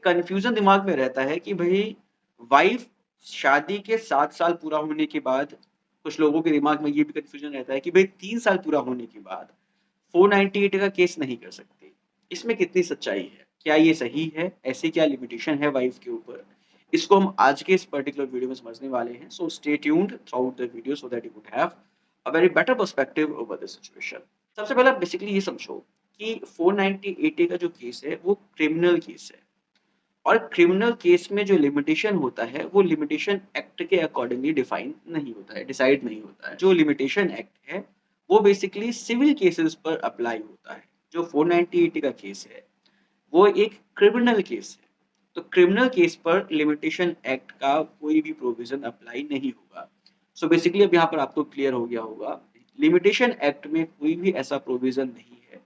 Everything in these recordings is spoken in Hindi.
कन्फ्यूज़न दिमाग में रहता है कि भई वाइफ़ शादी के 7 साल पूरा होने के बाद कुछ लोगों के दिमाग में ये भी कन्फ्यूज़न रहता है कि भई 3 साल पूरा होने के बाद 498 का केस नहीं कर सकते। इसमें कितनी सच्चाई है? क्या ये सही है? ऐसी क्या लिमिटेशन है वाइफ़ के ऊपर? इसको हम आज के इस पर्टिकुलर वीडियो में समझने वाले हैं। So stay tuned throughout the video so that you would have a very better perspective over the situation. सबसे पहले आप बेसिकली ये समझो कि 498 का जो केस है वो क्रिमिनल केस है। और क्रिमिनल केस में जो लिमिटेशन होता है, वो लिमिटेशन एक्ट के अकॉर्डिंगली डिफाइन नहीं होता है, डिसाइड नहीं होता है। जो लिमिटेशन एक्ट है, वो बेसिकली सिविल केसेस पर अप्लाई होता है। जो 498 का केस है, वो एक क्रिमिनल केस है। तो क्रिमिनल केस पर लिमिटेशन एक्ट का कोई भी प्रोविज़न अप्लाई नहीं होगा। सो बेसिकली अब यहाँ पर आपको क्लियर हो गया होगा, लिमिटेशन एक्ट में कोई भी ऐसा प्रोविज़न नहीं है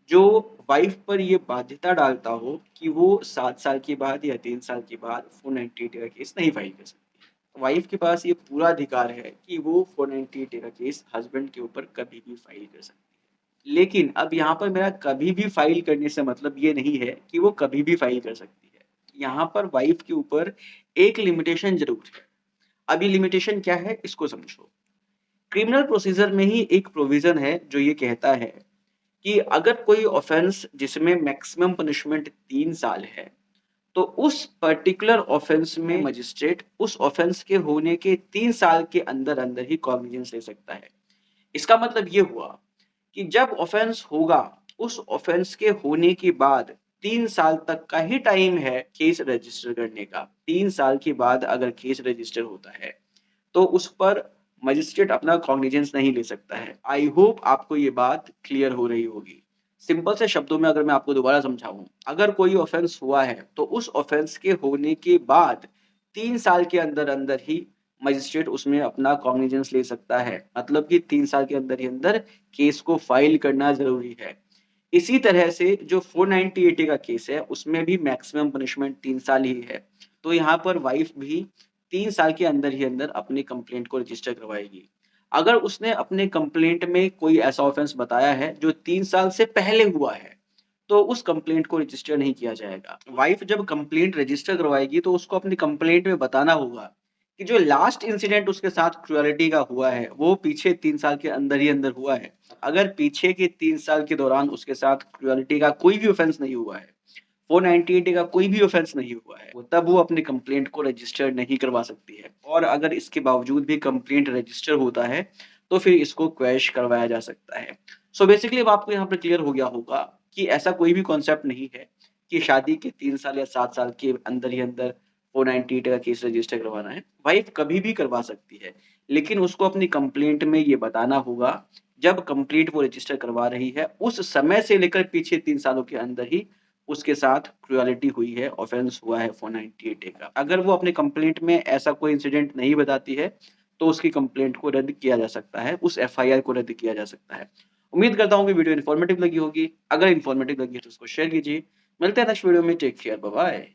जो वाइफ पर ये बाध्यता डालता हो कि वो 7 साल के बाद या 3 साल के बाद 498 का केस नहीं फाइल कर सकती। वाइफ के पास ये पूरा अधिकार है कि वो 498 का केस हस्बैंड के ऊपर कभी भी फाइल कर सकती है। लेकिन अब यहाँ पर मेरा कभी भी फाइल करने से मतलब ये नहीं है कि वो कभी भी फाइल कर सकती है। यहाँ पर वाइफ के ऊपर एक लिमिटेशन ज़रूर है। अब ये लिमिटेशन क्या है इसको समझो। क्रिमिनल प्रोसीजर में ही एक प्रोविज़न है जो ये कहता है कि अगर कोई ऑफेंस जिसमें मैक्सिमम पनिशमेंट 3 साल है, तो उस पर्टिकुलर ऑफेंस में मजिस्ट्रेट उस ऑफेंस के होने के 3 साल के अंदर-अंदर ही कॉग्निजेंस ले सकता है। इसका मतलब ये हुआ कि जब ऑफेंस होगा, उस ऑफेंस के होने के बाद 3 साल तक का ही टाइम है केस रजिस्टर करने का। 3 साल के बाद अगर केस रजिस्टर होता है, तो उस पर मजिस्ट्रेट अपना कॉग्निजेंस नहीं ले सकता है। आई होप आपको ये बात क्लियर हो रही होगी। सिंपल से शब्दों में अगर मैं आपको दोबारा समझाऊँ, अगर कोई ऑफ़ेंस हुआ है, तो उस ऑफ़ेंस के होने के बाद 3 साल के अंदर-अंदर ही मजिस्ट्रेट उसमें अपना कॉग्निजेंस ले सकता है। मतलब कि 3 साल के अंदर ही अंदर केस को फ़ाइल करना ज़रूरी है। इसी तरह से जो 498 का केस है, उसमें भी मैक्सिमम पनिशमेंट 3 साल ही है। तो यहाँ पर वाइफ़ भी 3 साल के अंदर ही अंदर अपनी कंप्लेंट को रजिस्टर करवाएगी। अगर उसने अपने कंप्लेंट में कोई ऐसा ऑफ़ेंस बताया है जो 3 साल से पहले हुआ है, तो उस कंप्लेंट को रजिस्टर नहीं किया जाएगा। वाइफ़ जब कंप्लेंट रजिस्टर करवाएगी तो उसको अपनी कंप्लेंट में बताना होगा कि जो लास्ट इंसिडेंट उसके साथ क्रूरल्टी का हुआ है, वो पीछे 3 साल के अंदर ही अंदर हुआ है। अगर पीछे के 3 साल के दौरान उसके साथ क्रूरल्टी का कोई भी ऑफ़ेंस नहीं हुआ है, 498 का कोई भी ऑफ़ेंस नहीं हुआ है, तब वो अपनी कंप्लेंट को रजिस्टर नहीं करवा सकती है। और अगर इसके बावजूद भी कंप्लेंट रजिस्टर होता है, तो फिर इसको क्वैश करवाया जा सकता है। सो बेसिकली अब आपको यहाँ पे क्लियर हो गया होगा कि ऐसा कोई भी कॉन्सेप्ट नहीं है कि शादी के 3 साल या 7 साल के अंदर ही अंदर 498 का केस रजिस्टर करवाना है। वाइफ़ कभी भी करवा सकती है, लेकिन उसको अपनी कंप्लेंट में ये बताना होगा, जब कंप्लेंट वो रजिस्टर करवा रही है, उस समय से लेकर पीछे 3 सालों के अंदर ही उसके साथ क्रूरल्टी हुई है, ऑफ़ेंस हुआ है 498 का। अगर वो अपने कंप्लेंट में ऐसा कोई इंसिडेंट नहीं बताती है, तो उसकी कंप्लेंट को रद्द किया जा सकता है, उस एफआईआर को रद्द किया जा सकता है। उम्मीद करता हूँ कि वीडियो इन्फॉर्मेटिव लगी होगी। अगर इन्फॉर्मेटिव लगी है तो उसको शेयर कीजिए। मिलते हैं नेक्स्ट वीडियो में। Take care, bye bye.